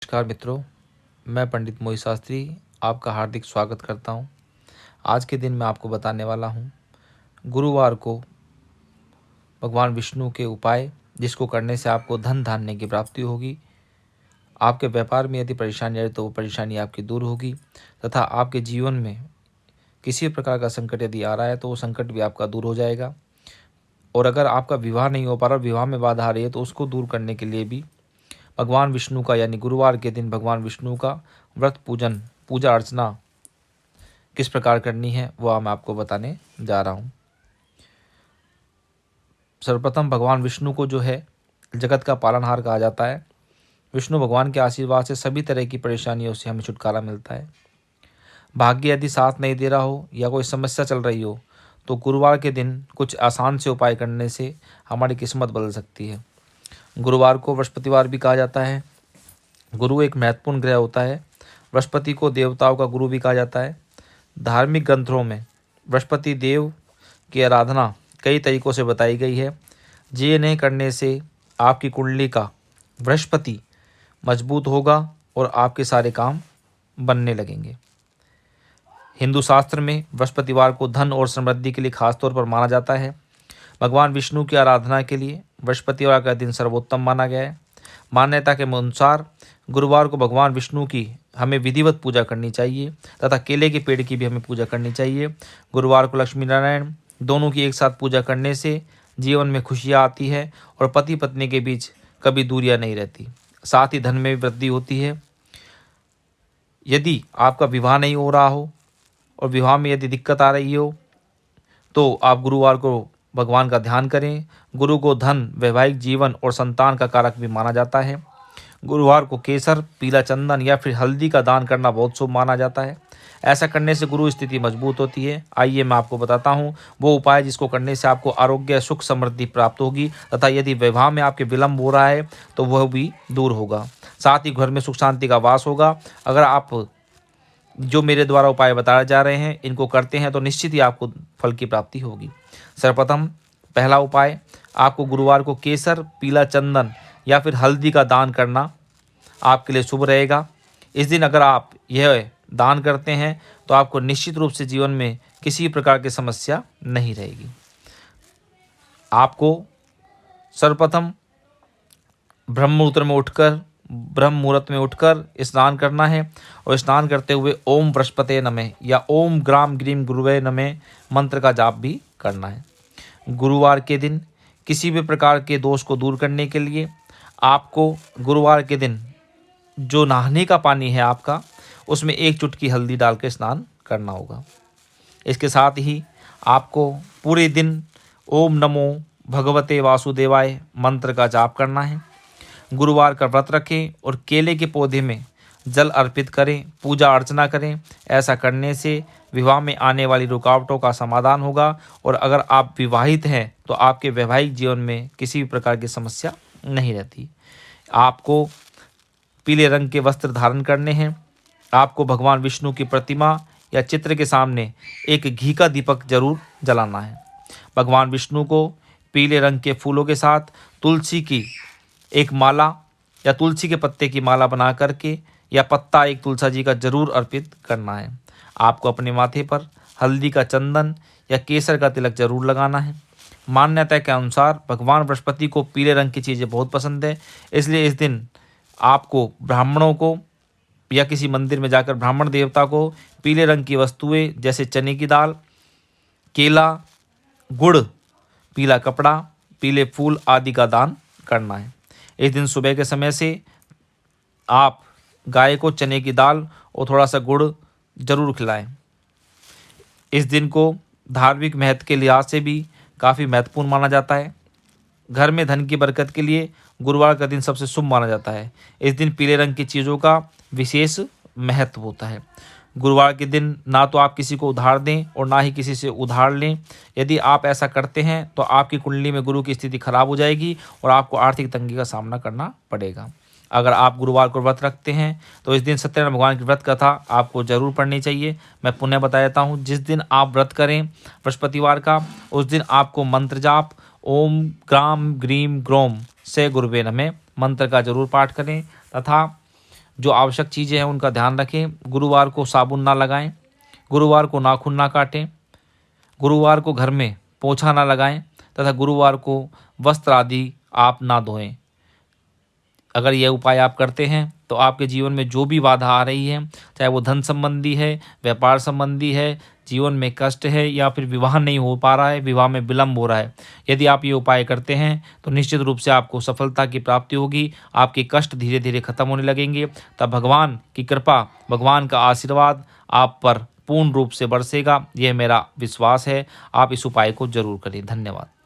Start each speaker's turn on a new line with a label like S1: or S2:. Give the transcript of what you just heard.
S1: नमस्कार मित्रों, मैं पंडित मोहित शास्त्री आपका हार्दिक स्वागत करता हूं। आज के दिन मैं आपको बताने वाला हूं गुरुवार को भगवान विष्णु के उपाय, जिसको करने से आपको धन धान्य की प्राप्ति होगी। आपके व्यापार में यदि परेशानी है तो वो परेशानी आपकी दूर होगी तथा आपके जीवन में किसी प्रकार का संकट यदि आ रहा है तो वो संकट भी आपका दूर हो जाएगा। और अगर आपका विवाह नहीं हो पा रहा, विवाह में बाधा आ रही है, तो उसको दूर करने के लिए भी भगवान विष्णु का यानी गुरुवार के दिन भगवान विष्णु का व्रत पूजा अर्चना किस प्रकार करनी है वह मैं आपको बताने जा रहा हूँ। सर्वप्रथम भगवान विष्णु को जो है जगत का पालनहार कहा जाता है। विष्णु भगवान के आशीर्वाद से सभी तरह की परेशानियों से हमें छुटकारा मिलता है। भाग्य यदि साथ नहीं दे रहा हो या कोई समस्या चल रही हो तो गुरुवार के दिन कुछ आसान से उपाय करने से हमारी किस्मत बदल सकती है। गुरुवार को बृहस्पतिवार भी कहा जाता है। गुरु एक महत्वपूर्ण ग्रह होता है। बृहस्पति को देवताओं का गुरु भी कहा जाता है। धार्मिक ग्रंथों में बृहस्पति देव की आराधना कई तरीकों से बताई गई है, जिन्हें करने से आपकी कुंडली का बृहस्पति मजबूत होगा और आपके सारे काम बनने लगेंगे। हिंदू शास्त्र में बृहस्पतिवार को धन और समृद्धि के लिए खासतौर पर माना जाता है। भगवान विष्णु की आराधना के लिए बृहस्पतिवार का दिन सर्वोत्तम माना गया है। मान्यता के अनुसार गुरुवार को भगवान विष्णु की हमें विधिवत पूजा करनी चाहिए तथा केले के पेड़ की भी हमें पूजा करनी चाहिए। गुरुवार को लक्ष्मी नारायण दोनों की एक साथ पूजा करने से जीवन में खुशियाँ आती है और पति पत्नी के बीच कभी दूरियां नहीं रहती। साथ ही धन में भी वृद्धि होती है। यदि आपका विवाह नहीं हो रहा हो और विवाह में यदि दिक्कत आ रही हो तो आप गुरुवार को भगवान का ध्यान करें। गुरु को धन, वैवाहिक जीवन और संतान का कारक भी माना जाता है। गुरुवार को केसर, पीला चंदन या फिर हल्दी का दान करना बहुत शुभ माना जाता है। ऐसा करने से गुरु स्थिति मजबूत होती है। आइए मैं आपको बताता हूँ वो उपाय जिसको करने से आपको आरोग्य, सुख, समृद्धि प्राप्त होगी तथा यदि विवाह में आपके विलंब हो रहा है तो वह भी दूर होगा। साथ ही घर में सुख शांति का वास होगा। अगर आप जो मेरे द्वारा उपाय बताए जा रहे हैं इनको करते हैं तो निश्चित ही आपको फल की प्राप्ति होगी। सर्वप्रथम पहला उपाय, आपको गुरुवार को केसर, पीला चंदन या फिर हल्दी का दान करना आपके लिए शुभ रहेगा। इस दिन अगर आप यह दान करते हैं तो आपको निश्चित रूप से जीवन में किसी प्रकार की समस्या नहीं रहेगी। आपको सर्वप्रथम ब्रह्म मुहूर्त में उठकर स्नान करना है और स्नान करते हुए ओम बृहस्पते नमः या ओम ग्राम ग्रीम गुरुवे नमः मंत्र का जाप भी करना है। गुरुवार के दिन किसी भी प्रकार के दोष को दूर करने के लिए आपको गुरुवार के दिन जो नहाने का पानी है आपका, उसमें 1 चुटकी हल्दी डाल के स्नान करना होगा। इसके साथ ही आपको पूरे दिन ओम नमो भगवते वासुदेवाय मंत्र का जाप करना है। गुरुवार का व्रत रखें और केले के पौधे में जल अर्पित करें, पूजा अर्चना करें। ऐसा करने से विवाह में आने वाली रुकावटों का समाधान होगा और अगर आप विवाहित हैं तो आपके वैवाहिक जीवन में किसी भी प्रकार की समस्या नहीं रहती। आपको पीले रंग के वस्त्र धारण करने हैं। आपको भगवान विष्णु की प्रतिमा या चित्र के सामने एक घी का दीपक जरूर जलाना है। भगवान विष्णु को पीले रंग के फूलों के साथ तुलसी की एक माला या तुलसी के पत्ते की माला बना करके या पत्ता एक तुलसा जी का जरूर अर्पित करना है। आपको अपने माथे पर हल्दी का चंदन या केसर का तिलक जरूर लगाना है। मान्यता के अनुसार भगवान बृहस्पति को पीले रंग की चीज़ें बहुत पसंद है, इसलिए इस दिन आपको ब्राह्मणों को या किसी मंदिर में जाकर ब्राह्मण देवता को पीले रंग की वस्तुएं जैसे चने की दाल, केला, गुड़, पीला कपड़ा, पीले फूल आदि का दान करना है। इस दिन सुबह के समय से आप गाय को चने की दाल और थोड़ा सा गुड़ जरूर खिलाएं। इस दिन को धार्मिक महत्व के लिहाज से भी काफ़ी महत्वपूर्ण माना जाता है। घर में धन की बरकत के लिए गुरुवार का दिन सबसे शुभ माना जाता है। इस दिन पीले रंग की चीज़ों का विशेष महत्व होता है। गुरुवार के दिन ना तो आप किसी को उधार दें और ना ही किसी से उधार लें। यदि आप ऐसा करते हैं तो आपकी कुंडली में गुरु की स्थिति खराब हो जाएगी और आपको आर्थिक तंगी का सामना करना पड़ेगा। अगर आप गुरुवार को व्रत रखते हैं तो इस दिन सत्यनारायण भगवान की व्रत कथा आपको जरूर पढ़नी चाहिए। मैं पुनः बता देता हूँ, जिस दिन आप व्रत करें बृहस्पतिवार का, उस दिन आपको मंत्र जाप ओम ग्राम ग्रीम ग्रोम से गुरुवे नमः मंत्र का जरूर पाठ करें तथा जो आवश्यक चीज़ें हैं उनका ध्यान रखें। गुरुवार को साबुन ना लगाएं, गुरुवार को नाखून ना काटें, गुरुवार को घर में पोछा ना लगाएं तथा गुरुवार को वस्त्र आदि आप ना धोएं। अगर यह उपाय आप करते हैं तो आपके जीवन में जो भी बाधा आ रही है, चाहे वो धन संबंधी है, व्यापार संबंधी है, जीवन में कष्ट है या फिर विवाह नहीं हो पा रहा है, विवाह में विलंब हो रहा है, यदि आप ये उपाय करते हैं तो निश्चित रूप से आपको सफलता की प्राप्ति होगी। आपके कष्ट धीरे धीरे खत्म होने लगेंगे। तब भगवान की कृपा, भगवान का आशीर्वाद आप पर पूर्ण रूप से बरसेगा। यह मेरा विश्वास है। आप इस उपाय को जरूर करें। धन्यवाद।